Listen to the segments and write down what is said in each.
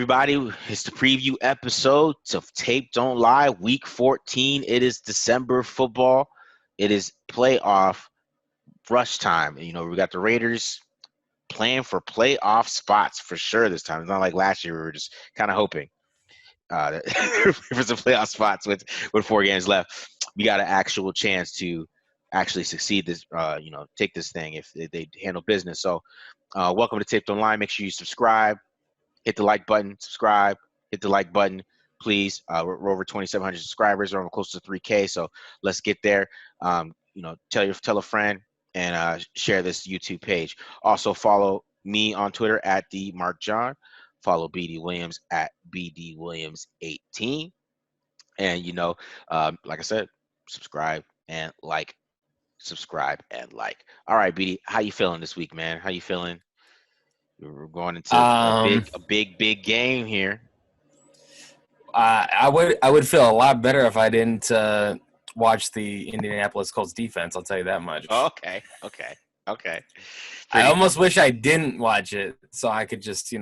everybody. It's the preview episode of Tape Don't Lie, Week 14. It is December football. It is playoff rush time. We got the Raiders playing for playoff spots for sure this time. It's not like last year. We were just kind of hoping for some playoff spots with 4 games left. We got an actual chance to actually succeed this, take this thing if they handle business. So welcome to Tape Don't Lie. Make sure you subscribe. Hit the like button, subscribe, hit the like button, please. We're over 2,700 subscribers. We're close to 3K, so let's get there. Tell a friend and share this YouTube page. Also, follow me on Twitter at @TheMarkJohn. Follow BD Williams at BD Williams 18. And, like I said, subscribe and like. Subscribe and like. All right, BD, how you feeling this week, man? How you feeling? We're going into a big game here. I would feel a lot better if I didn't watch the Indianapolis Colts defense. I'll tell you that much. Okay. I almost wish I didn't watch it so I could just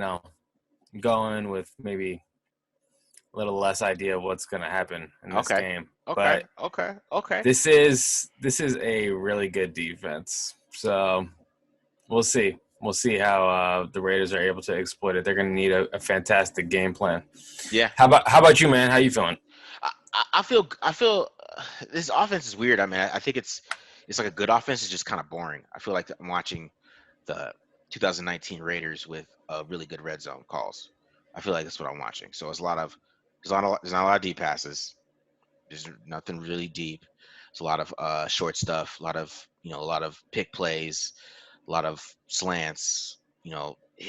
go in with maybe a little less idea of what's going to happen in this game. Okay. This is a really good defense, so we'll see. We'll see how the Raiders are able to exploit it. They're going to need a fantastic game plan. Yeah. How about you, man? How you feeling? I feel this offense is weird. I mean, I think it's like a good offense. It's just kind of boring. I feel like I'm watching the 2019 Raiders with really good red zone calls. I feel like that's what I'm watching. So there's not a lot of deep passes. There's nothing really deep. It's a lot of short stuff. A lot of pick plays. A lot of slants,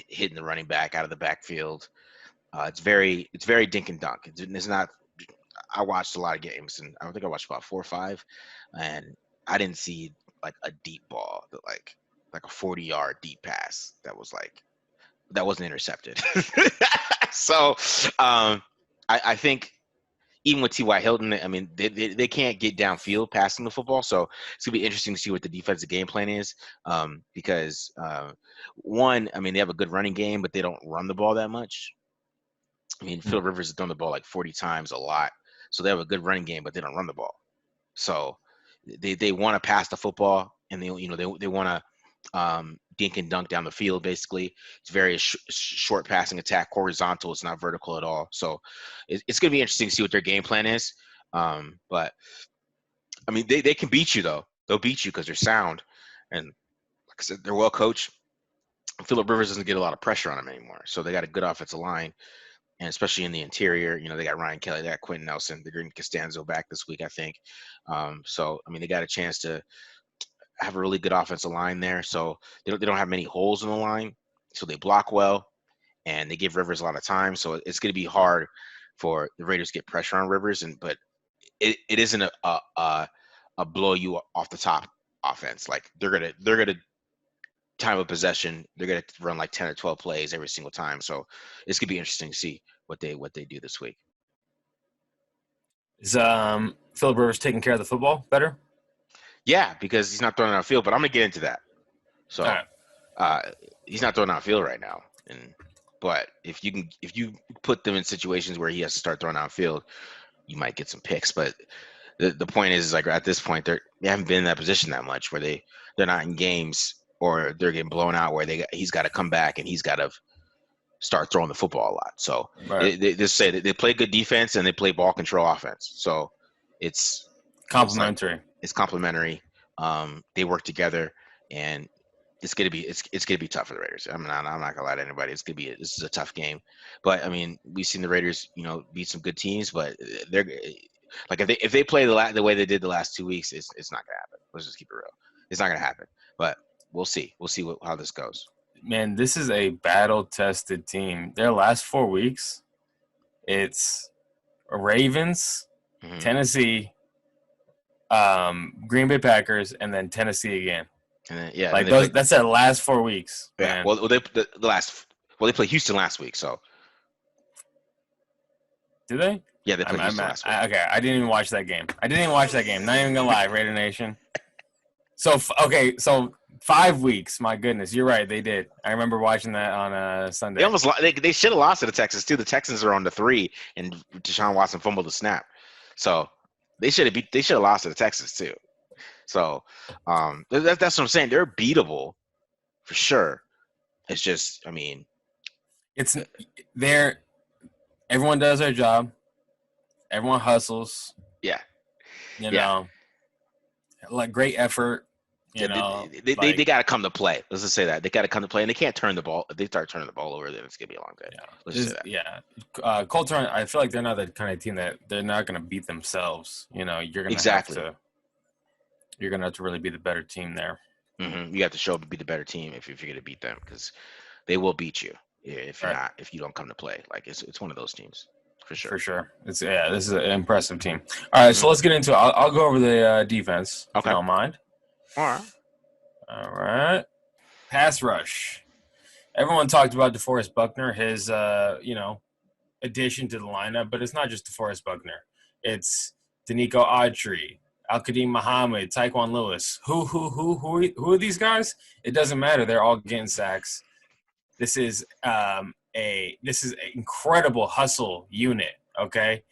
hitting the running back out of the backfield. It's very dink and dunk. It's not. I watched a lot of games, and I think I watched about 4 or 5, and I didn't see like a deep ball, like a 40-yard deep pass that wasn't intercepted. So I think even with T.Y. Hilton, I mean, they can't get downfield passing the football. So it's going to be interesting to see what the defensive game plan is because, one, I mean, they have a good running game, but they don't run the ball that much. I mean, Phil Rivers has thrown the ball like 40 times, a lot. So they have a good running game, but they don't run the ball. So they want to pass the football, and they want to dink and dunk down the field. Basically, it's very short passing attack, horizontal. It's not vertical at all. So it's going to be interesting to see what their game plan is. But I mean, they can beat you though. They'll beat you because they're sound, and like I said, they're well coached. Phillip Rivers doesn't get a lot of pressure on them anymore, so they got a good offensive line, and especially in the interior, they got Ryan Kelly, they got Quentin Nelson, they're getting Costanzo back this week, I think. So I mean, they got a chance to have a really good offensive line there, so they don't have many holes in the line, so they block well, and they give Rivers a lot of time. So it's going to be hard for the Raiders to get pressure on Rivers, but it isn't a blow you off the top offense. Like they're gonna time of possession, they're gonna run like 10 or 12 plays every single time. So it's gonna be interesting to see what they do this week. Is Phillip Rivers taking care of the football better? Yeah, because he's not throwing out field, but I'm gonna get into that. So he's not throwing out field right now, but if you put them in situations where he has to start throwing out field, you might get some picks. But the point is like at this point they haven't been in that position that much where they're not in games or they're getting blown out where he's got to come back and he's got to start throwing the football a lot. So they just say that they play good defense and they play ball control offense. So it's complementary. It's complementary. They work together, and it's gonna be tough for the Raiders. I'm not gonna lie to anybody. This is a tough game, but I mean, we've seen the Raiders, beat some good teams, but they're like if they play the way they did the last 2 weeks, it's not gonna happen. Let's just keep it real. It's not gonna happen. But we'll see. We'll see how this goes. Man, this is a battle-tested team. Their last 4 weeks, it's Ravens, Tennessee, Green Bay Packers, and then Tennessee again. And then, that's their last 4 weeks. Yeah. Man. Well, they played Houston last week, so. Did they? Yeah, they played Houston last week. Okay, I didn't even watch that game. Not even gonna lie, Raider Nation. So 5 weeks. My goodness, you're right. They did. I remember watching that on They Sunday. almost they should have lost to the Texans too. The Texans are on the 3, and Deshaun Watson fumbled the snap, so they should have lost to the Texans too. So that's what I'm saying. They're beatable for sure. It's just, I mean, It's there. Everyone does their job. Everyone hustles. yeah, You yeah. know, like great effort. They, You know, they like got to come to play. Let's just say that they got to come to play, and they can't turn the ball. If they start turning the ball over, then it's gonna be a long day. Let's just say that. yeah. Colts aren't. I feel like they're not the kind of team that they're not going to beat themselves. You know, you're going to have Exactly. to. You're going to have to really be the better team there. You have to show up and be the better team if you're going to beat them, because they will beat you if you're not, if you don't come to play. Like it's one of those teams for sure. For sure. This is an impressive team. All right, so let's get into it. I'll go over the defense, if you don't mind. All right. Pass rush. Everyone talked about DeForest Buckner, his addition to the lineup, but it's not just DeForest Buckner. It's Danico Autry, Al-Qadim Muhammad, Tyquan Lewis. Who are these guys? It doesn't matter. They're all getting sacks. This is an incredible hustle unit, okay?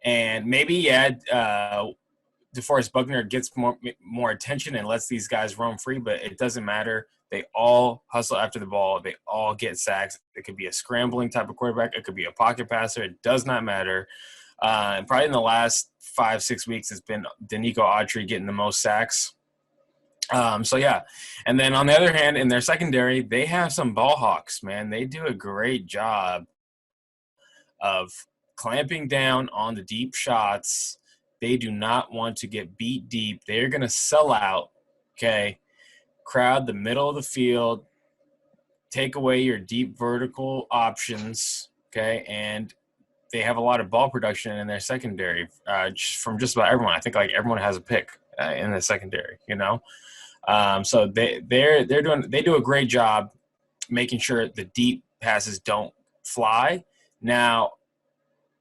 And maybe, DeForest Buckner gets more attention and lets these guys roam free, but it doesn't matter. They all hustle after the ball. They all get sacks. It could be a scrambling type of quarterback. It could be a pocket passer. It does not matter. And probably in the last 5-6 weeks, it's been Danico Autry getting the most sacks. And then on the other hand, in their secondary, they have some ball hawks, man. They do a great job of clamping down on the deep shots. They do not want to get beat deep. They're going to sell out, okay, crowd the middle of the field, take away your deep vertical options, okay, and they have a lot of ball production in their secondary from just about everyone. I think like everyone has a pick in the secondary, you know. So they do a great job making sure the deep passes don't fly. Now,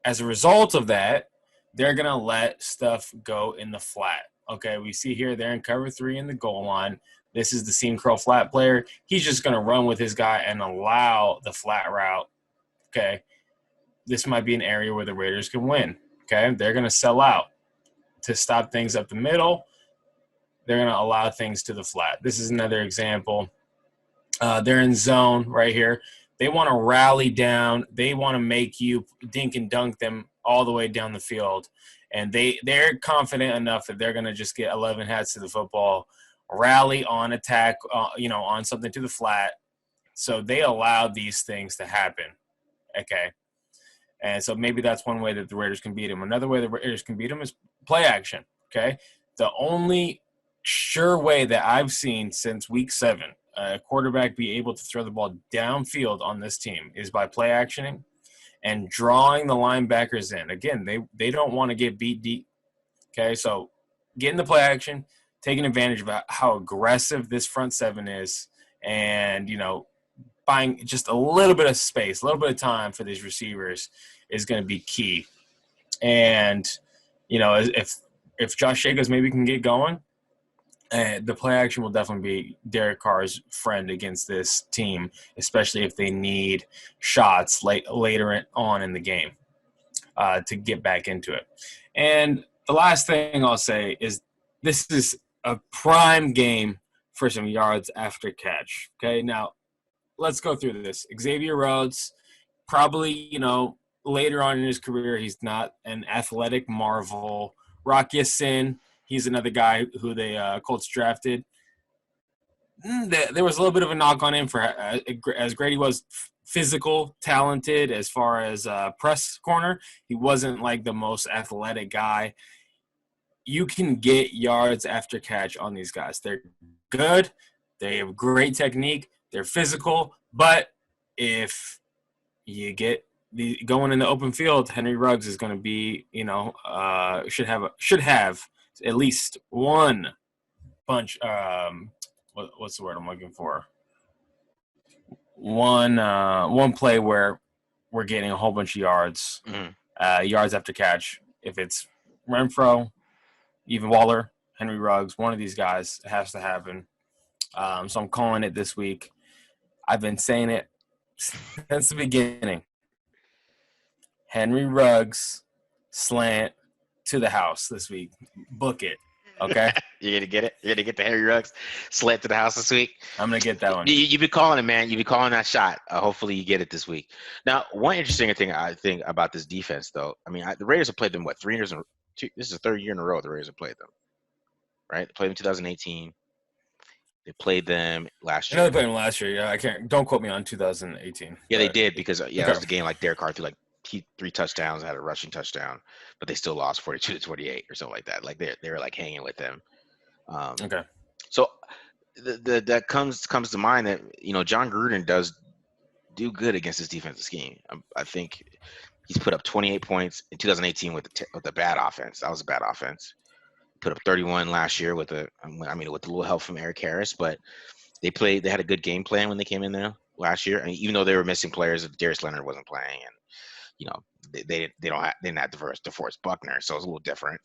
as a result of that, they're gonna let stuff go in the flat. Okay, we see here they're in cover 3 in the goal line. This is the seam curl flat player. He's just gonna run with his guy and allow the flat route. Okay, this might be an area where the Raiders can win. Okay, they're gonna sell out to stop things up the middle. They're going to allow things to the flat. This is another example. They're in zone right here. They want to rally down. They want to make you dink and dunk them all the way down the field. And they're confident enough that they're going to just get 11 hats to the football, rally on attack, on something to the flat. So they allow these things to happen. Okay. And so maybe that's one way that the Raiders can beat them. Another way the Raiders can beat them is play action. Okay. The only sure way that I've seen since week 7 a quarterback be able to throw the ball downfield on this team is by play actioning and drawing the linebackers in. Again, they don't want to get beat deep. Okay, so getting the play action, taking advantage of how aggressive this front 7 is, and buying just a little bit of space, a little bit of time for these receivers is going to be key. And if Josh Jacobs maybe can get going, the play action will definitely be Derek Carr's friend against this team, especially if they need shots later on in the game to get back into it. And the last thing I'll say is this is a prime game for some yards after catch. Okay, now let's go through this. Xavier Rhodes, probably, later on in his career, he's not an athletic marvel. Rock Ya-Sin, he's another guy who the Colts drafted. There was a little bit of a knock on him for as great he was, physical, talented as far as press corner. He wasn't like the most athletic guy. You can get yards after catch on these guys. They're good. They have great technique. They're physical. But if you get going in the open field, Henry Ruggs is going to be, should have at least one bunch. What's the word I'm looking for? One play where we're getting a whole bunch of yards, yards after catch. If it's Renfro, even Waller, Henry Ruggs, one of these guys, it has to happen. So I'm calling it this week. I've been saying it since the beginning. Henry Ruggs slant to the house this week. Book it. Okay? You're gonna get it. You're gonna get the Harry Ruggs sled to the house this week. I'm going to get that one. You've been calling it, man. You've been calling that shot. Hopefully, you get it this week. Now, one interesting thing I think about this defense, though, I mean, the Raiders have played them 3 years in. This is the third year in a row the Raiders have played them. Right? They played them in 2018. They played them last I know year. they played him last year. Yeah, I can't. Don't quote me on 2018. Yeah, they did because it Okay. was the game like Derek Carr threw like 3 touchdowns, had a rushing touchdown, but they still lost 42-28 or something like that. Like they were like hanging with them. Okay. So that comes to mind that John Gruden does do good against his defensive scheme. I think he's put up 28 points in 2018 with the bad offense. That was a bad offense. Put up 31 last year with with a little help from Eric Harris, but they had a good game plan when they came in there last year. I mean, even though they were missing players, Darius Leonard wasn't playing, and they didn't have DeForest Buckner, so it's a little different.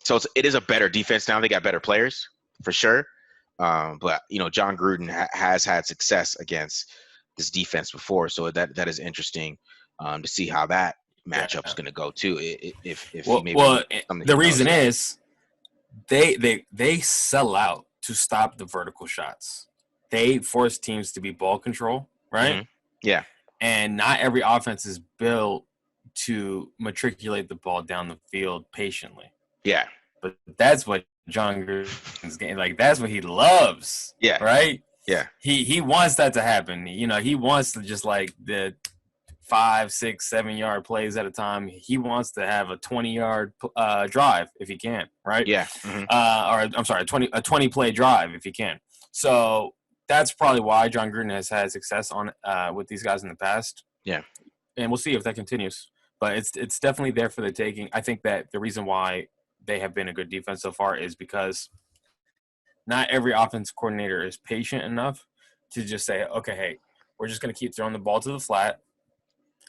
So it is a better defense now. They got better players for sure. But John Gruden has had success against this defense before, so that is interesting to see how that matchup's going to go too. If the reason is they sell out to stop the vertical shots. They force teams to be ball control, right? Mm-hmm. Yeah. And not every offense is built to matriculate the ball down the field patiently. Yeah. But that's what John Gruden's game. Like, that's what he loves. Yeah. Right? Yeah. He wants that to happen. He wants to just like the 5, 6, 7 yard plays at a time. He wants to have a 20-yard drive if he can, right? Yeah. Mm-hmm. Or I'm sorry, a 20 play drive if he can. So that's probably why John Gruden has had success on with these guys in the past. Yeah. And we'll see if that continues. But it's definitely there for the taking. I think that the reason why they have been a good defense so far is because not every offensive coordinator is patient enough to just say, okay, hey, we're just going to keep throwing the ball to the flat.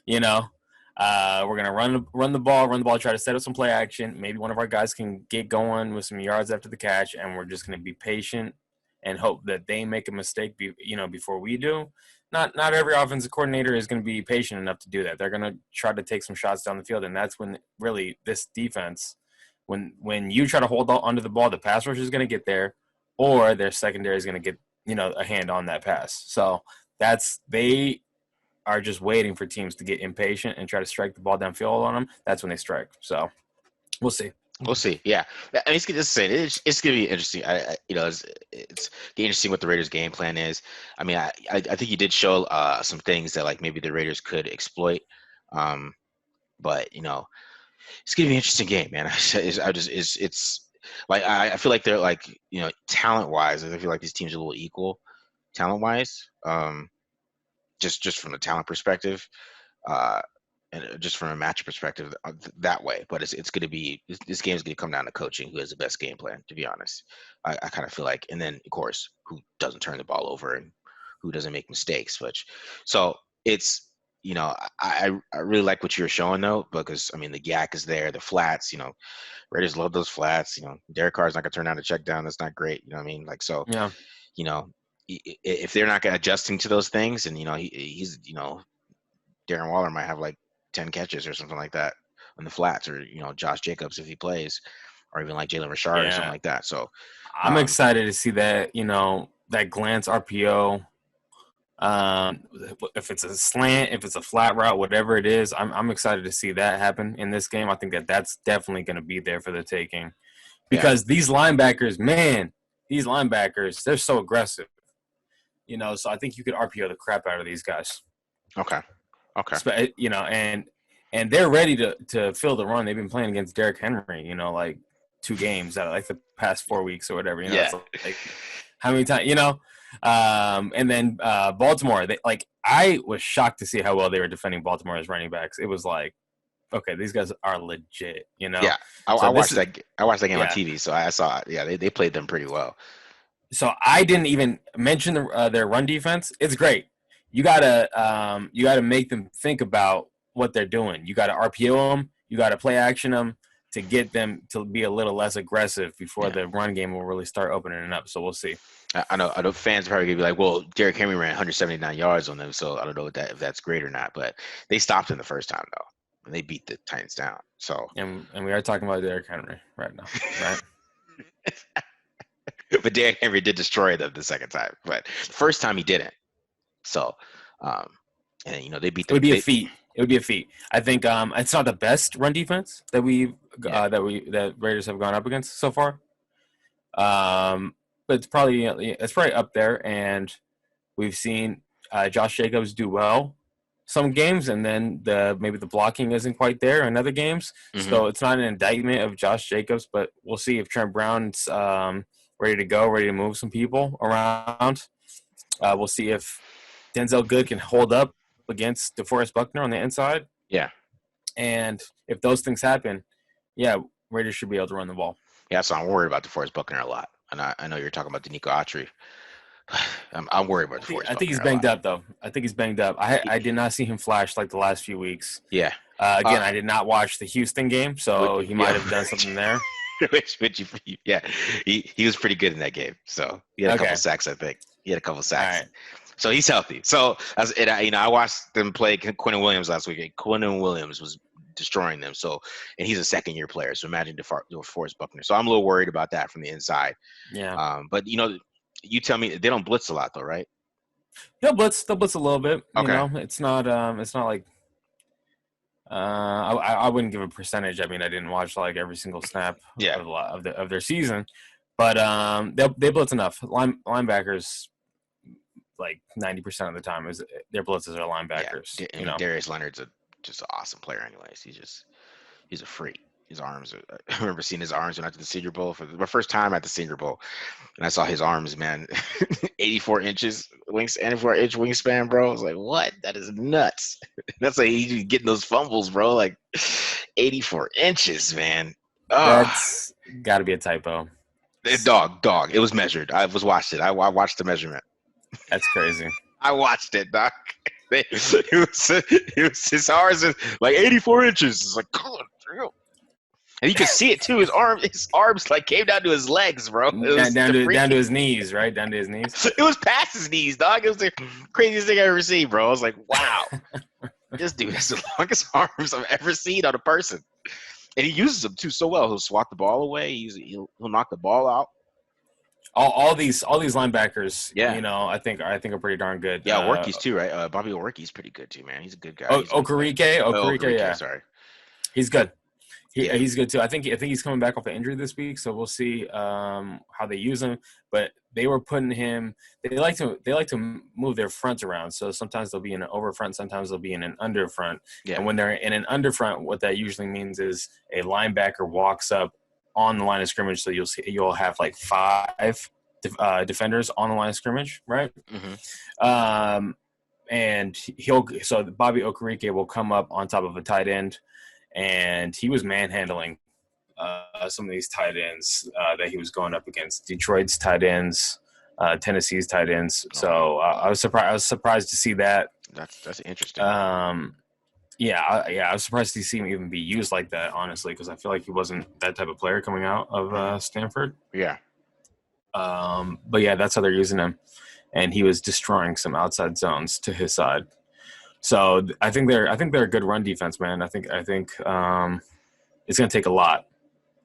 We're going to run the ball, try to set up some play action. Maybe one of our guys can get going with some yards after the catch, and we're just going to be patient and hope that they make a mistake, before we do. Not every offensive coordinator is going to be patient enough to do that. They're going to try to take some shots down the field, and that's when really this defense, when you try to hold onto the ball, the pass rush is going to get there, or their secondary is going to get a hand on that pass. So they are just waiting for teams to get impatient and try to strike the ball downfield on them. That's when they strike. So we'll see. We'll see. Yeah, I mean, it's going to be interesting. It's interesting what the Raiders' game plan is. I mean, I think you did show some things that like maybe the Raiders could exploit. But it's going to be an interesting game, man. It's like I feel like they're like talent wise, I feel like these teams are a little equal talent wise. Just from a talent perspective. And just from a match perspective that way. But it's going to be – this game is going to come down to coaching, who has the best game plan, to be honest. I kind of feel like – and then, of course, who doesn't turn the ball over and who doesn't make mistakes. So it's – I really like what you were showing, though, because, I mean, the yak is there, the flats, Raiders love those flats. Derek Carr's not going to turn down the check down. That's not great. You know what I mean? Like, so, yeah. If they're not adjusting to those things and, he's Darren Waller might have like 10 catches or something like that on the flats, or Josh Jacobs if he plays, or even like Jalen Richard or something like that. So I'm excited to see that that glance RPO. If it's a slant, if it's a flat route, whatever it is, I'm excited to see that happen in this game. I think that's definitely going to be there for the taking, because these linebackers, they're so aggressive. So I think you could RPO the crap out of these guys. Okay. And they're ready to fill the run. They've been playing against Derrick Henry, like 2 games out of like the past 4 weeks or whatever. It's like how many times, and then Baltimore. I was shocked to see how well they were defending Baltimore as running backs. It was like, okay, these guys are legit. Yeah, I watched that game on TV, so I saw it. Yeah, they played them pretty well. So I didn't even mention their run defense. It's great. You gotta make them think about what they're doing. You gotta RPO them. You gotta play action them. to get them to be a little less aggressive before Yeah. the run game will really start opening it up. So we'll see. I know fans are probably gonna be like, well, Derrick Henry ran 179 yards on them, so I don't know if that's great or not. But they stopped him the first time though, and they beat the Titans down. So And we are talking about Derrick Henry right now, right? but Derrick Henry did destroy them the second time, but the first time he didn't. So, um, and they beat It would them. be a feat. It would be a feat. I think it's not the best run defense that Yeah. that Raiders have gone up against so far. But it's probably up there, and we've seen Josh Jacobs do well some games, and then maybe the blocking isn't quite there in other games. Mm-hmm. So it's not an indictment of Josh Jacobs, but we'll see if Trent Brown's ready to go, ready to move some people around. We'll see if Denzel Good can hold up against DeForest Buckner on the inside. Yeah. And if those things happen, yeah, Raiders should be able to run the ball. Yeah, so I'm worried about DeForest Buckner a lot. And I know you're talking about Danico Autry. I'm worried about DeForest Buckner. I think he's banged up, though. I think he's banged up. I did not see him flash like the last few weeks. Yeah. Again, I did not watch the Houston game, so he might have done something there. Yeah, he was pretty good in that game. So he had a couple sacks, I think. He had a couple sacks. Right. So he's healthy. So I watched them play Quinnen Williams last week. And Quinnen Williams was destroying them. So, and he's a second-year player. So imagine DeForest Buckner. So I'm a little worried about that from the inside. Yeah. But you tell me they don't blitz a lot though, right? They'll blitz a little bit. Okay. It's not like. I wouldn't give a percentage. I mean, I didn't watch like every single snap of their season, but they blitz enough. Linebackers, like 90% of the time, their blitzes are linebackers. Yeah. Darius Leonard's just an awesome player. Anyways, he's a freak. His arms I remember seeing his arms when I went to the Senior Bowl for the first time at the Senior Bowl, and I saw his arms, man, 84 inches 84-inch wingspan, bro. I was like, what? That is nuts. That's like he's getting those fumbles, bro. Like 84 inches, man. That's got to be a typo. Dog. It was measured. I watched it. I watched the measurement. That's crazy. I watched it, dog. It was his arms like 84 inches. It's like, God, real. And you could see it too. His arms like came down to his legs, bro. Down to his knees, right? Down to his knees. It was past his knees, dog. It was the craziest thing I ever seen, bro. I was like, wow, this dude has the longest arms I've ever seen on a person, and he uses them too so well. He'll swat the ball away. He'll knock the ball out. All these linebackers, yeah. I think are pretty darn good. Yeah, Workey's too, right? Bobby Workey's pretty good too, man. He's a good guy. Okereke, yeah. Sorry, he's good. He's good too. I think he's coming back off the injury this week, so we'll see how they use him. But they were putting him. They like to move their fronts around. So sometimes they'll be in an over front, sometimes they'll be in an under front. Yeah. And when they're in an under front, what that usually means is a linebacker walks up on the line of scrimmage. So you'll have like 5 defenders on the line of scrimmage, right? Mm-hmm. And so Bobby Okereke will come up on top of a tight end. And he was manhandling some of these tight ends that he was going up against. Detroit's tight ends, Tennessee's tight ends. So I was surprised to see that. That's interesting. I was surprised to see him even be used like that, honestly, because I feel like he wasn't that type of player coming out of Stanford. Yeah. But yeah, that's how they're using him, and he was destroying some outside zones to his side. So I think they're a good run defense, man. I think it's going to take a lot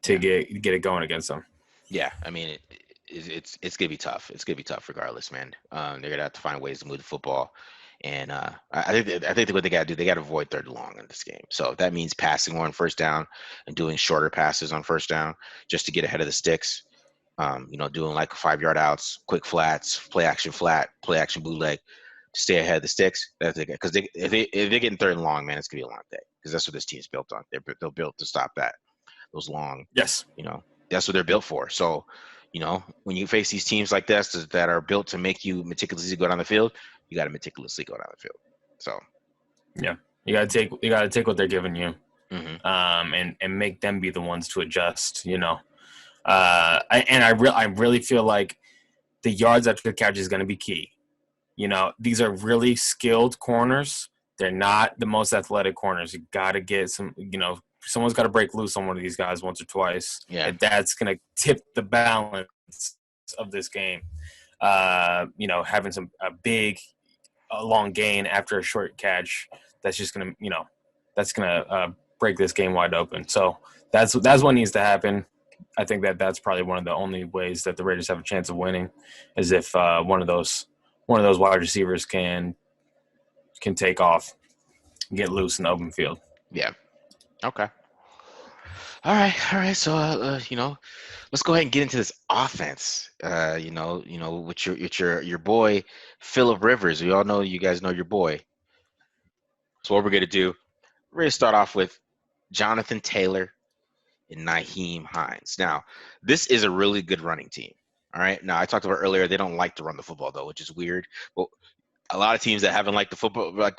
to get it going against them. Yeah, I mean it's going to be tough. It's going to be tough regardless, man. They're going to have to find ways to move the football, and I think what they got to do, they got to avoid third and long in this game. So if that means passing on first down and doing shorter passes on first down just to get ahead of the sticks. Doing like 5-yard outs, quick flats, play action flat, play action bootleg. Stay ahead of the sticks. Because if they're getting third and long, man, it's gonna be a long day. Because that's what this team's built on. They're built to stop that. Those long. Yes. That's what they're built for. So, when you face these teams like this that are built to make you meticulously go down the field, you got to meticulously go down the field. So. Yeah, you got to take what they're giving you, mm-hmm. and make them be the ones to adjust. I really feel like the yards after the catch is going to be key. These are really skilled corners. They're not the most athletic corners. You got to get some, someone's got to break loose on one of these guys once or twice. Yeah. And that's going to tip the balance of this game. Having a big, long gain after a short catch, that's just going to, break this game wide open. So that's what needs to happen. I think that's probably one of the only ways that the Raiders have a chance of winning, is if one of those wide receivers can take off, get loose in the open field. Yeah. Okay. All right. So, let's go ahead and get into this offense. With your boy Phillip Rivers. We all know you guys know your boy. So what we're gonna do? We're gonna start off with Jonathan Taylor and Nyheim Hines. Now, this is a really good running team. All right. Now, I talked about earlier they don't like to run the football though, which is weird. But a lot of teams that haven't liked to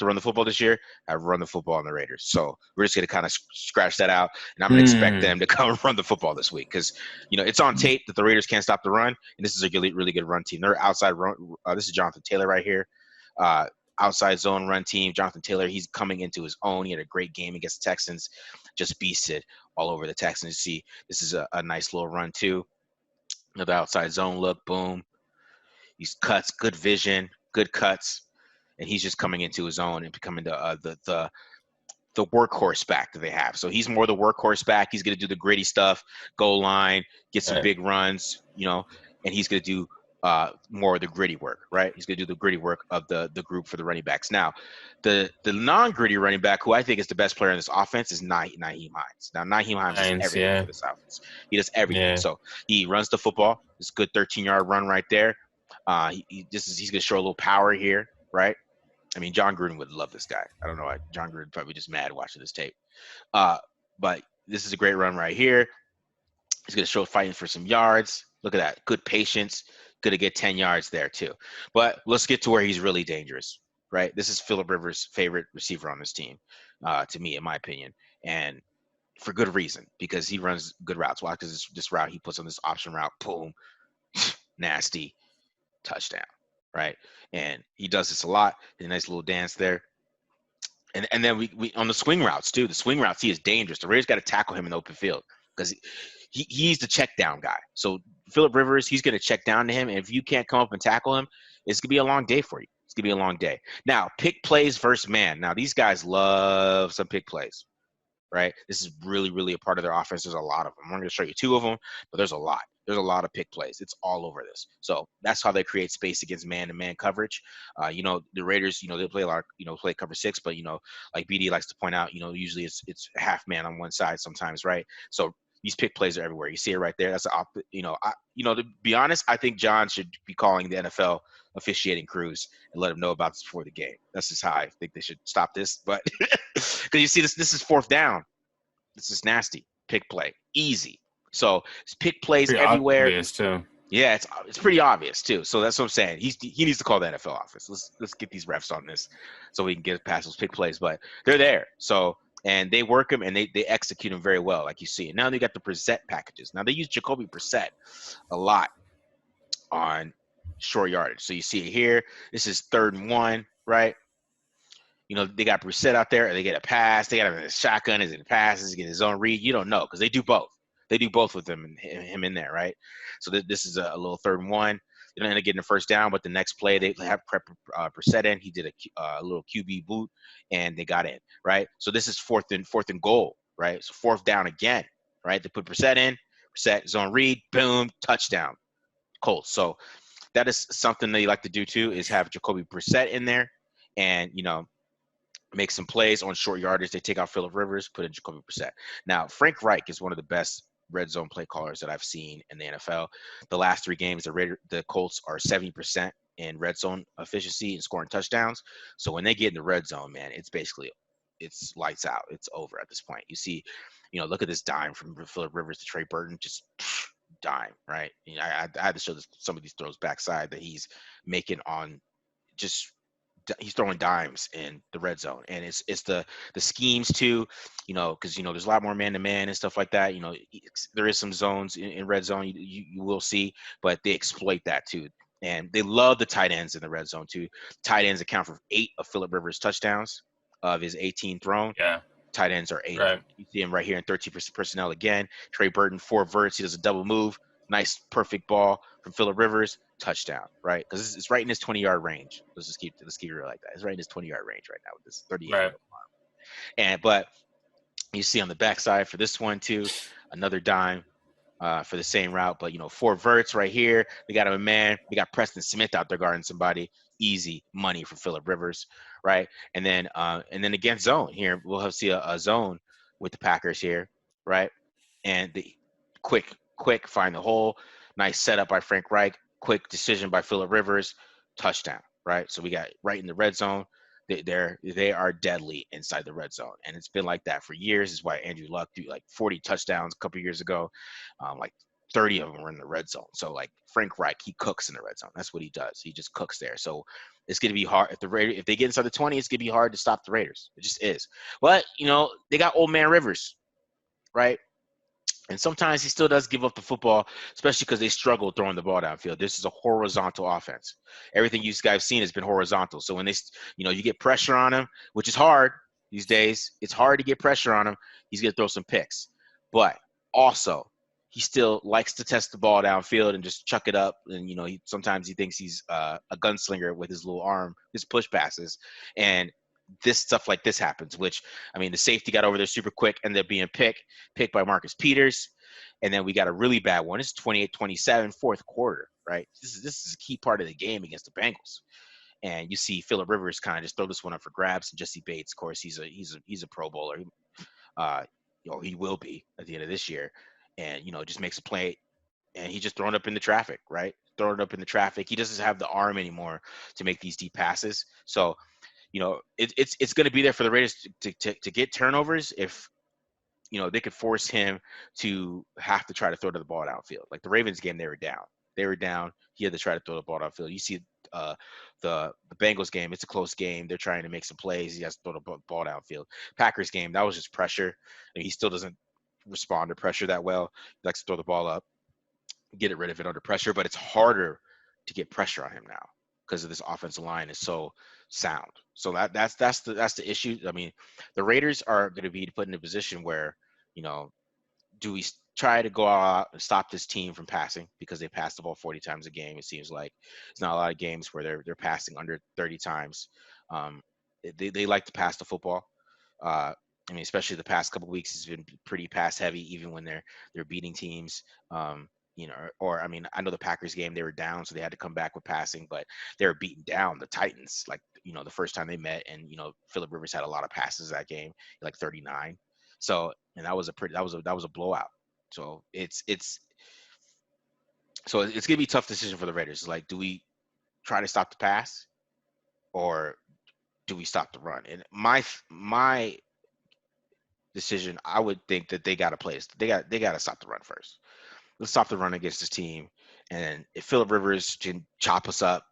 run the football this year have run the football on the Raiders. So we're just going to kind of scratch that out, and I'm going to expect them to come and run the football this week because it's on tape that the Raiders can't stop the run, and this is a really, really good run team. They're outside run. This is Jonathan Taylor right here, outside zone run team. Jonathan Taylor, he's coming into his own. He had a great game against the Texans, just beasted all over the Texans. See, this is a nice little run too. Another outside zone look, boom. These cuts, good vision, good cuts, and he's just coming into his own and becoming the workhorse back that they have. So he's more the workhorse back. He's going to do the gritty stuff, goal line, get some big runs, and he's going to do more of the gritty work, right? He's going to do the gritty work of the group for the running backs. Now, the non-gritty running back, who I think is the best player in this offense, is Nyheim Hines. Now, Nyheim Hines does everything for this offense. He does everything. Yeah. So he runs the football. It's a good 13-yard run right there. He's going to show a little power here, right? I mean, John Gruden would love this guy. I don't know why. John Gruden probably just mad watching this tape. But this is a great run right here. He's going to show fighting for some yards. Look at that. Good patience. Going to get 10 yards there too. But let's get to where he's really dangerous, right? This is Phillip Rivers' favorite receiver on this team, to me, in my opinion. And for good reason, because he runs good routes. Why? Because this route he puts on this option route, boom, nasty, touchdown, right? And he does this a lot. A nice little dance there. And then we on the swing routes too. The swing routes, he is dangerous. The Raiders got to tackle him in the open field because he's the check down guy. So Phillip Rivers, he's going to check down to him, and if you can't come up and tackle him, it's going to be a long day for you. It's going to be a long day. Now, pick plays versus man. Now, these guys love some pick plays, right? This is really, really a part of their offense. There's a lot of them. I'm going to show you two of them, but there's a lot. There's a lot of pick plays. It's all over this. So that's how they create space against man-to-man coverage. The Raiders, they play a lot, play cover six, but, like BD likes to point out, usually it's half man on one side sometimes, right? So these pick plays are everywhere. You see it right there. That's to be honest, I think John should be calling the NFL officiating crews and let them know about this before the game. That's just how I think they should stop this. But because you see this is fourth down. This is nasty. Pick play. Easy. So it's pick plays pretty everywhere. Obvious too. Yeah, it's pretty obvious too. So that's what I'm saying. He needs to call the NFL office. Let's get these refs on this so we can get past those pick plays. But they're there. So and they work them and they execute them very well, like you see. And now they got the Brissett packages. Now they use Jacoby Brissett a lot on short yardage. So you see it here. This is 3rd and 1, right? They got Brissett out there, and they get a pass. They got him in a shotgun. Is it a pass? Is he getting his own read? You don't know because they do both. They do both with him in there, right? So this is a little 3rd and 1. They don't end up getting a first down, but the next play they have prep Brissett in. He did a little QB boot, and they got in, right? So this is fourth and goal, right? So 4th down again, right? They put Brissett in. Brissett zone read, boom, touchdown, Colts. So that is something they like to do too, is have Jacoby Brissett in there, and make some plays on short yardage. They take out Phillip Rivers, put in Jacoby Brissett. Now, Frank Reich is one of the best red zone play callers that I've seen in the NFL. The last 3 games, the Colts are 70% in red zone efficiency and scoring touchdowns. So when they get in the red zone, man, it's lights out. It's over at this point. You see, look at this dime from Phillip Rivers to Trey Burton, just dime, right? I had to show some of these throws backside that he's making on just – he's throwing dimes in the red zone, and it's the schemes too, because there's a lot more man-to-man and stuff like that. There is some zones in red zone you will see, but they exploit that too, and they love the tight ends in the red zone too. Tight ends account for 8 of Phillip Rivers' touchdowns of his 18 thrown. Yeah. tight ends are 8 of Right. them. You see him right here in 13% personnel again. Trey Burton, 4 verts. He does a double move. Nice, perfect ball from Phillip Rivers. Touchdown, right? Because it's right in his 20-yard range. Let's keep it real like that. It's right in his 20-yard range right now with this 38 Right. year old. But you see on the backside for this one too, another dime for the same route. But 4 verts right here. We got a man. We got Preston Smith out there guarding somebody. Easy money for Phillip Rivers, right? And then against zone here, we'll have see a zone with the Packers here, right? And the quick find the hole. Nice setup by Frank Reich. Quick decision by Phillip Rivers. Touchdown, right? So we got right in the red zone. They are deadly inside the red zone, and it's been like that for years. Is why Andrew Luck threw like 40 touchdowns a couple years ago, like 30 of them were in the red zone. So like Frank Reich, he cooks in the red zone. That's what he does. He just cooks there. So it's gonna be hard if they get inside the 20. It's gonna be hard to stop the Raiders. It just is. But they got old man Rivers, right? And sometimes he still does give up the football, especially because they struggle throwing the ball downfield. This is a horizontal offense. Everything you guys have seen has been horizontal. So when you get pressure on him, which is hard these days, it's hard to get pressure on him. He's going to throw some picks. But also, he still likes to test the ball downfield and just chuck it up. And, sometimes he thinks he's a gunslinger with his little arm, his push passes. And this stuff like this happens, which, the safety got over there super quick, ended up being picked by Marcus Peters. And then we got a really bad one. It's 28-27, fourth quarter, right? This is a key part of the game against the Bengals. And you see Phillip Rivers kind of just throw this one up for grabs. And Jesse Bates, of course, he's a Pro Bowler. He will be at the end of this year. And, just makes a play. And he just thrown up in the traffic, right? Throwing up in the traffic. He doesn't have the arm anymore to make these deep passes. So, it's going to be there for the Raiders to get turnovers if they could force him to have to try to throw to the ball downfield. Like the Ravens game, they were down. He had to try to throw the ball downfield. You see the Bengals game, it's a close game. They're trying to make some plays. He has to throw the ball downfield. Packers game, that was just pressure. And he still doesn't respond to pressure that well. He likes to throw the ball up, get rid of it under pressure, but it's harder to get pressure on him now because of this offensive line is so sound. So that's the issue. The Raiders are going to be put in a position where, do we try to go out and stop this team from passing because they pass the ball 40 times a game? It seems like it's not a lot of games where they're passing under 30 times. They like to pass the football. Especially the past couple of weeks has been pretty pass heavy, even when they're beating teams. I know the Packers game, they were down, so they had to come back with passing, but they were beating down the Titans, like, the first time they met. And, Phillip Rivers had a lot of passes that game, like 39. So, and that was a blowout. So it's going to be a tough decision for the Raiders. Like, do we try to stop the pass or do we stop the run? And my decision, I would think that they got to play. They got to stop the run first. Let's stop the run against this team. And if Phillip Rivers can chop us up,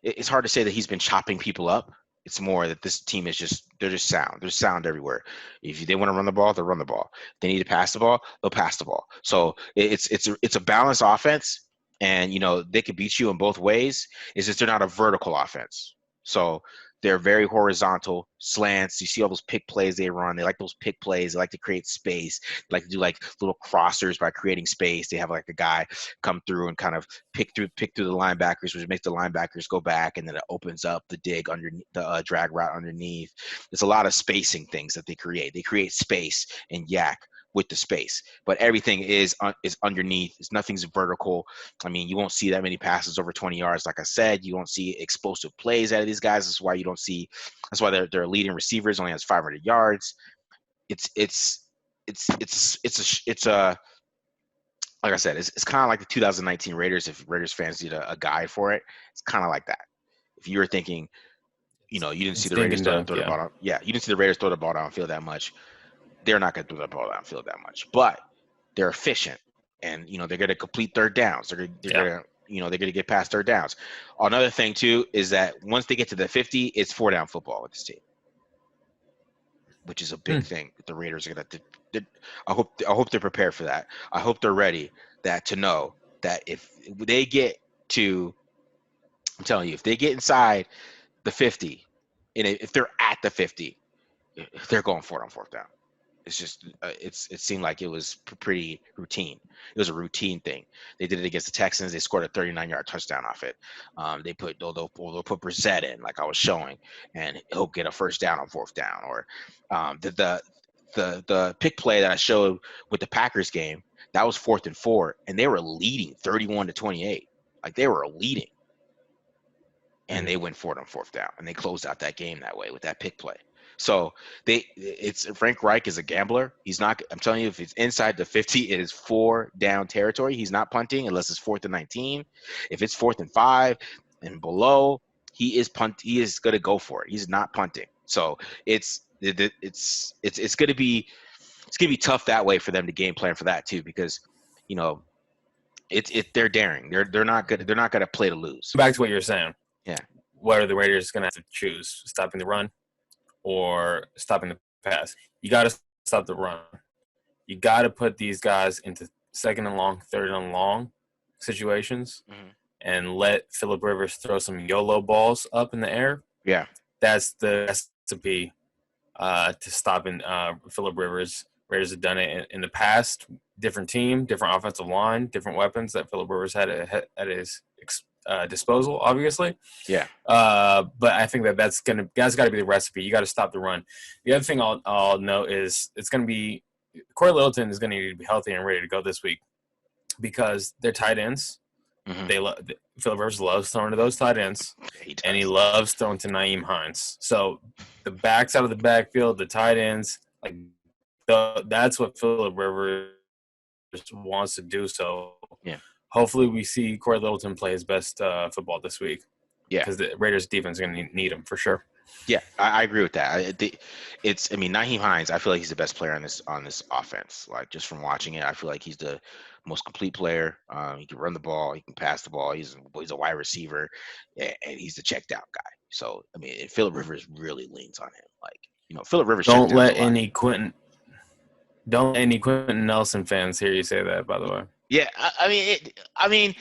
it's hard to say that he's been chopping people up. It's more that this team they're just sound. There's sound everywhere. If they want to run the ball, they'll run the ball. If they need to pass the ball, they'll pass the ball. So it's a balanced offense, and they could beat you in both ways. It's just they're not a vertical offense. So they're very horizontal slants. You see all those pick plays they run. They like those pick plays. They like to create space. They like to do like little crossers by creating space. They have like a guy come through and kind of pick through the linebackers, which makes the linebackers go back, and then it opens up the dig underneath the drag route underneath. There's a lot of spacing things that they create. They create space and yak with the space, but everything is underneath. Nothing's vertical. You won't see that many passes over 20 yards. Like I said, you won't see explosive plays out of these guys. That's why their leading receivers only has 500 yards. It's a like I said, it's kind of like the 2019 Raiders. If Raiders fans need a guide for it, it's kind of like that. If you were thinking, you didn't see the Raiders throw the ball down. Yeah, you didn't see the Raiders throw the ball downfield that much. They're not going to throw the ball downfield that much, but they're efficient, and they're going to complete third downs. They're going to get past third downs. Another thing too is that once they get to the 50, it's 4-down football with this team, which is a big thing that the Raiders are going to. I hope they're prepared for that. I hope they're ready to know that if they get to, I'm telling you, if they get inside the 50, and if they're at the 50, they're going for it on fourth down. It's just it seemed like it was pretty routine. It was a routine thing. They did it against the Texans. They scored a 39-yard touchdown off it. They'll put Brissett in, like I was showing, and he'll get a first down on fourth down. Or the pick play that I showed with the Packers game, that was 4th and 4, and they were leading 31-28. Like they were leading, and they went for it on fourth down, and they closed out that game that way with that pick play. So it's Frank Reich is a gambler. He's not. I'm telling you, if it's inside the 50, it is 4-down territory. He's not punting unless it's 4th and 19. If it's 4th and 5 and below, he is He is going to go for it. He's not punting. So it's going to be tough that way for them to game plan for that too, because you know they're daring. They're not good. They're not going to play to lose. Back to what you're saying. Yeah. What are the Raiders going to have to choose? Stopping the run or stopping the pass? You got to stop the run. You got to put these guys into 2nd and long, 3rd and long situations, and let Phillip Rivers throw some YOLO balls up in the air. Yeah. That's the recipe to stopping Phillip Rivers. Raiders have done it in the past. Different team, different offensive line, different weapons that Phillip Rivers had at his disposal, obviously. Yeah. But I think that's got to be the recipe. You got to stop the run. The other thing I'll note is it's going to be Corey Littleton is going to need to be healthy and ready to go this week because they're tight ends. Phillip Rivers loves throwing to those tight ends, and he loves throwing to Nyheim Hines. So the backs out of the backfield, the tight ends, like that's what Phillip Rivers wants to do. So yeah. Hopefully we see Corey Littleton play his best football this week. Yeah, because the Raiders defense is going to need him for sure. Yeah, I agree with that. Nyheim Hines, I feel like he's the best player on this offense. Like just from watching it, I feel like he's the most complete player. He can run the ball, he can pass the ball. He's a wide receiver, and he's the checked out guy. So I mean, Phillip Rivers really leans on him. Like Phillip Rivers. Don't let any Quentin Nelson fans hear you say that. By the way. Yeah, I mean,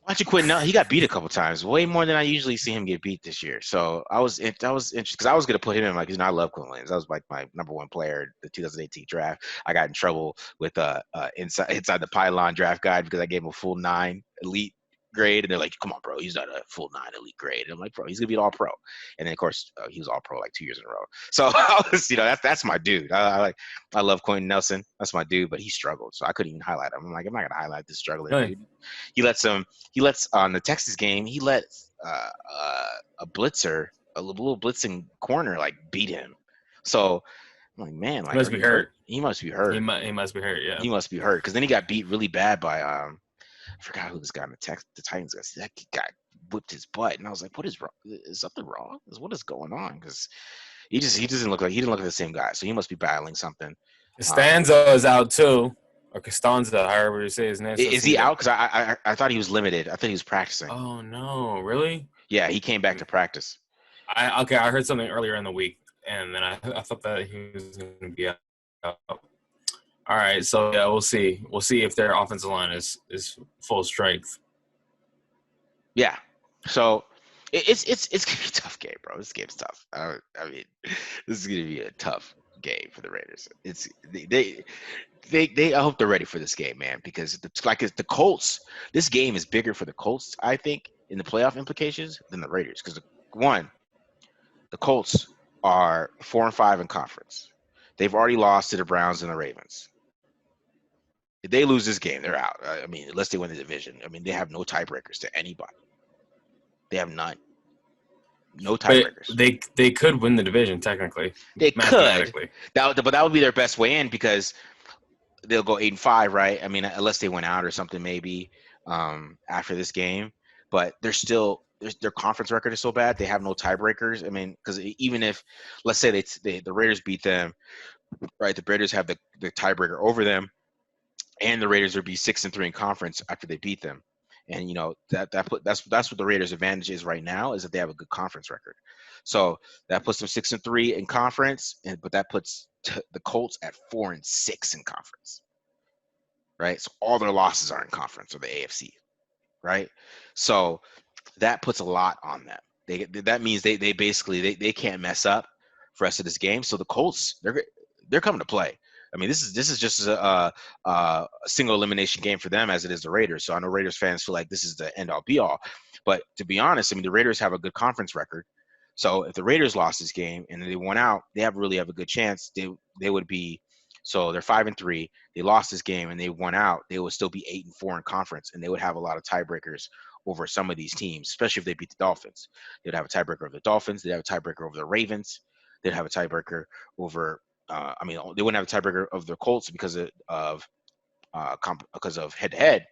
watching Quentin, he got beat a couple times, way more than I usually see him get beat this year. So I was interested because I was gonna put him in I love Quentin Williams. That was like my number one player in the 2018 draft. I got in trouble with inside the pylon draft guide because I gave him a full 9 elite grade, and they're like, "Come on, bro, he's not a full 9 elite grade." And I'm like, "Bro, he's gonna be an all pro." And then of course he was all pro like 2 years in a row. So I was, that's my dude. I love Quentin Nelson. That's my dude, but he struggled, so I couldn't even highlight him. I'm like, I'm not gonna highlight this struggling dude. He lets on the Texas game. He let a blitzer, a little blitzing corner, beat him. So I'm like, man, he must be hurt. He must be hurt. He must be hurt. Yeah, he must be hurt because then he got beat really bad by I forgot who this guy in the Titans guy. That guy whipped his butt, and I was like, "What is wrong? Is something wrong? What is going on?" Because he didn't look like the same guy. So he must be battling something. Costanzo is out too, or Costanza, however you say his name. Is he out? Because I thought he was limited. I thought he was practicing. Oh no, really? Yeah, he came back to practice. I heard something earlier in the week, and then I thought that he was going to be out. All right, so yeah, we'll see. We'll see if their offensive line is full strength. Yeah, so it's gonna be a tough game, bro. This game's tough. I mean, this is gonna be a tough game for the Raiders. I hope they're ready for this game, man, because it's the Colts. This game is bigger for the Colts, I think, in the playoff implications than the Raiders, because the Colts are 4-5 in conference. They've already lost to the Browns and the Ravens. If they lose this game, they're out. I mean, unless they win the division. I mean, they have no tiebreakers to anybody. They have none. No tiebreakers. They could win the division technically. They could. But that would be their best way in because they'll go 8-5, right? I mean, unless they went out or something maybe after this game. But they're still their conference record is so bad they have no tiebreakers. I mean, because even if let's say the Raiders beat them, right? The Raiders have the tiebreaker over them. And the Raiders would be 6-3 in conference after they beat them, and that's what the Raiders' advantage is right now is that they have a good conference record. So that puts them 6-3 in conference, but that puts the Colts at 4-6 in conference, right? So all their losses are in conference or the AFC, right? So that puts a lot on them. That means they basically they can't mess up, for the rest of this game. So the Colts, they're coming to play. I mean, this is just a single elimination game for them as it is the Raiders. So I know Raiders fans feel like this is the end all be all. But to be honest, I mean, the Raiders have a good conference record. So if the Raiders lost this game and they won out, they really have a good chance. They would be, so they're 5-3. They lost this game and they won out. They would still be 8-4 in conference, and they would have a lot of tiebreakers over some of these teams, especially if they beat the Dolphins. They'd have a tiebreaker over the Dolphins. They'd have a tiebreaker over the Ravens. They'd have a tiebreaker over. They wouldn't have a tiebreaker of the Colts because of head-to-head,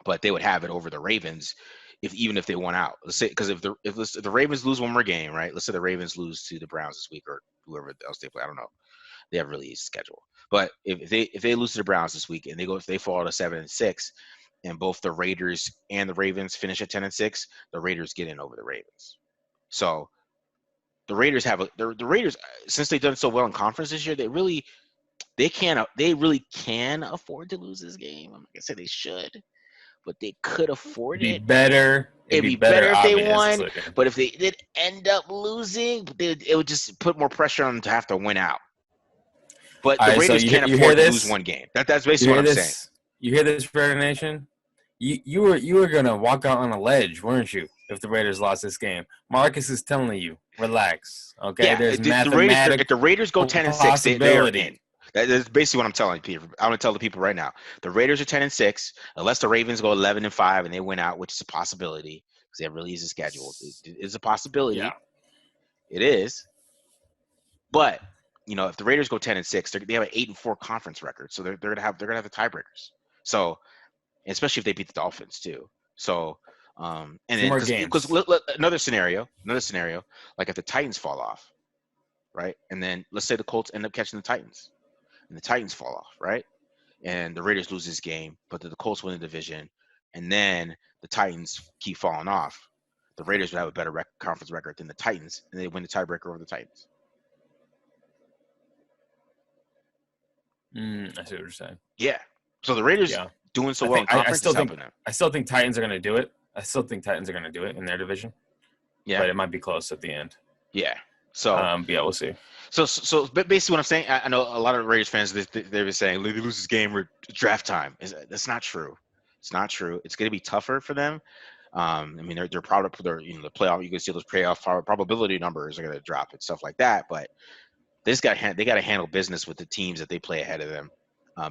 but they would have it over the Ravens even if they won out. Let's say, because if the Ravens lose one more game, right? Let's say the Ravens lose to the Browns this week or whoever else they play. I don't know. They have a really easy schedule. But if they lose to the Browns this week and if they fall to 7-6, and both the Raiders and the Ravens finish at 10-6, the Raiders get in over the Ravens. So the Raiders the Raiders, since they've done so well in conference this year, they really can afford to lose this game. I'm not gonna say they should, but they could afford It'd it. be better. It'd be better if they obviously. won, but if they did end up losing, it would just put more pressure on them to have to win out. But the Raiders can't afford to lose one game. That's basically what I'm saying. You hear this, Raider Nation? You were gonna walk out on a ledge, weren't you? If the Raiders lost this game, Marcus is telling you, relax. Okay, yeah, there's if the Raiders go 10-6, they are in. That's basically what I'm telling people. I'm going to tell the people right now. The Raiders are 10-6, unless the Ravens go 11-5 and they win out, which is a possibility because they have a really easy schedule. It is a possibility. Yeah. It is. But if the Raiders go 10-6, they have an 8-4 conference record, so they're gonna have the tiebreakers. So, especially if they beat the Dolphins too. So, and then because another scenario, like if the Titans fall off, right, and then let's say the Colts end up catching the Titans. And the Titans fall off, right? And the Raiders lose this game, but the Colts win the division, and then the Titans keep falling off. The Raiders would have a better conference record than the Titans, and they win the tiebreaker over the Titans. I see what you're saying. Yeah. So the Raiders doing so well in conference is helping them. I still think Titans are going to do it. I still think Titans are going to do it in their division. Yeah. But it might be close at the end. Yeah. So yeah, we'll see. So basically what I'm saying, I know a lot of Raiders fans, they've been saying, they lose this game or draft time. That's not true. It's not true. It's going to be tougher for them. I mean, they're proud of the playoff. You can see those playoff probability numbers are going to drop and stuff like that. But they got to handle business with the teams that they play ahead of them.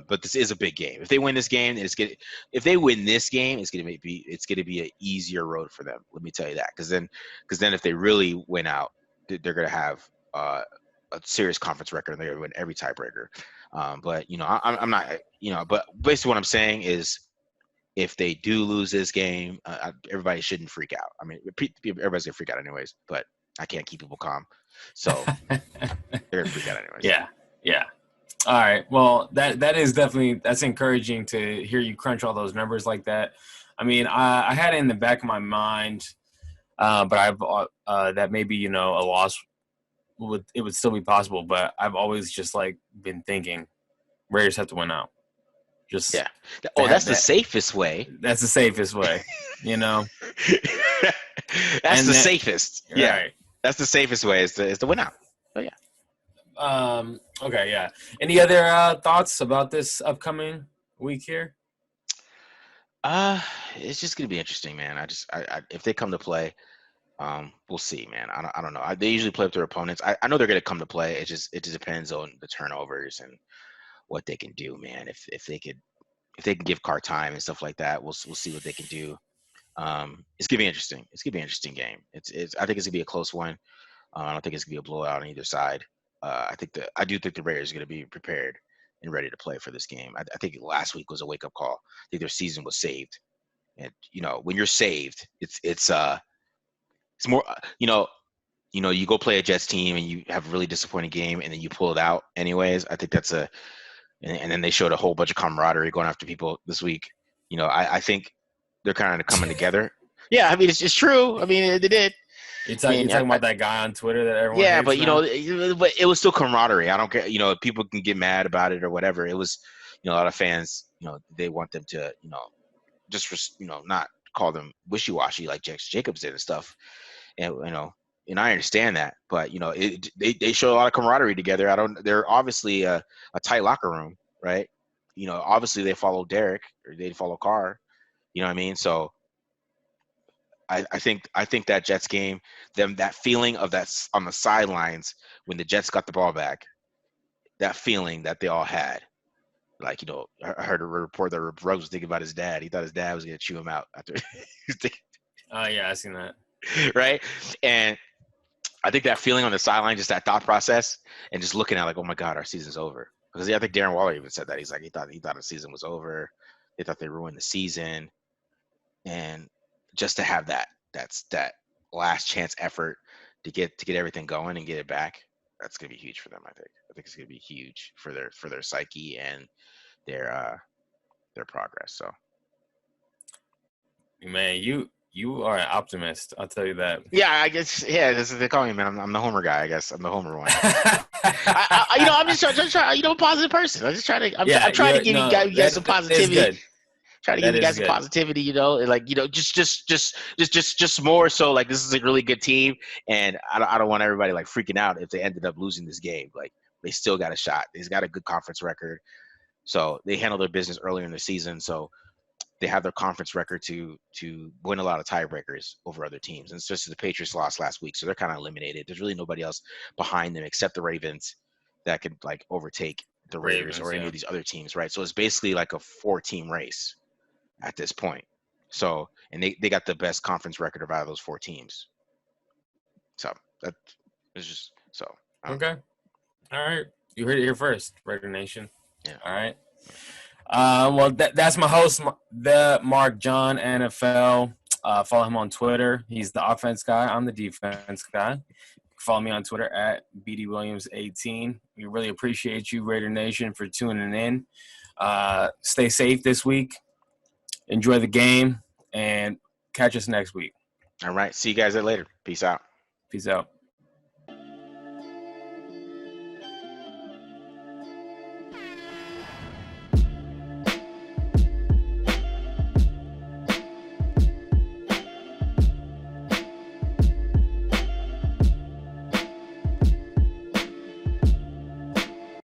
But this is a big game. If they win this game, if they win this game, it's going to be an easier road for them. Let me tell you that. Because then if they really win out, they're going to have a serious conference record and they're going to win every tiebreaker. But I'm not. But basically what I'm saying is, if they do lose this game, everybody shouldn't freak out. I mean, everybody's gonna freak out anyways. But I can't keep people calm, so they're gonna freak out anyways. Yeah. All right. Well, that is definitely that's encouraging to hear you crunch all those numbers like that. I mean, I had it in the back of my mind, but I've that maybe a loss would still be possible. But I've always just been thinking Raiders have to win out. Just that's the safest way. That's the safest way. That's the safest. Yeah. Right. That's the safest way is to win out. Oh yeah. Okay, yeah. Any other thoughts about this upcoming week here? It's just gonna be interesting, man. I if they come to play, we'll see, man. I don't know. They usually play with their opponents. I know they're gonna come to play. It just depends on the turnovers and what they can do, man. If they can give Carr time and stuff like that, we'll see what they can do. It's gonna be interesting. It's gonna be an interesting game. I think it's gonna be a close one. I don't think it's gonna be a blowout on either side. I do think the Raiders are gonna be prepared and ready to play for this game. I think last week was a wake up call. I think their season was saved, and when you're saved, it's more you go play a Jets team and you have a really disappointing game and then you pull it out anyways. I think that's and then they showed a whole bunch of camaraderie going after people this week. I think they're kind of coming together. Yeah, I mean, it's true. I mean, they did. You're talking about that guy on Twitter that everyone yeah, hates but but it was still camaraderie. I don't care. People can get mad about it or whatever. It was, a lot of fans, they want them to, just not call them wishy-washy like Jacobs did and stuff. And, and I understand that, but they show a lot of camaraderie together. They're obviously a tight locker room, right? Obviously they follow Derek or they follow Carr. You know what I mean? So I think that Jets game, that feeling of that on the sidelines when the Jets got the ball back, that feeling that they all had. Like, I heard a report that Ruggs was thinking about his dad. He thought his dad was going to chew him out after. Oh, yeah, I seen that. Right? And I think that feeling on the sideline, just that thought process, and just looking at like, oh my God, our season's over. Because I think Darren Waller even said that. He's like, he thought the season was over. They thought they ruined the season. And just to have that last chance effort to get everything going and get it back, that's going to be huge for them. I think it's going to be huge for their psyche and their progress. So, Man, you are an optimist. I'll tell you that. yeah, I guess, yeah, this is they call me, man. I'm the homer guy. I guess I'm the homer one. I'm just trying, positive person. I'm just trying to. I'm trying to give you guys some positivity. Try to give you guys some positivity, like, just more so like this is a really good team, and I don't want everybody like freaking out if they ended up losing this game. Like, they still got a shot. They've got a good conference record, so they handled their business earlier in the season. So they have their conference record to win a lot of tiebreakers over other teams. And it's just the Patriots lost last week, so they're kind of eliminated. There's really nobody else behind them except the Ravens that could like overtake the Raiders or any of these other teams, right? So it's basically like a 4-team race at this point. So, and they got the best conference record out of those 4 teams. So that is just so. Okay. All right. You heard it here first, Raider Nation. Yeah. All right. Well, that's my host, the Mark John NFL. Follow him on Twitter. He's the offense guy. I'm the defense guy. Follow me on Twitter at BDWilliams18. We really appreciate you, Raider Nation, for tuning in. Stay safe this week. Enjoy the game, and catch us next week. All right. See you guys later. Peace out. Peace out.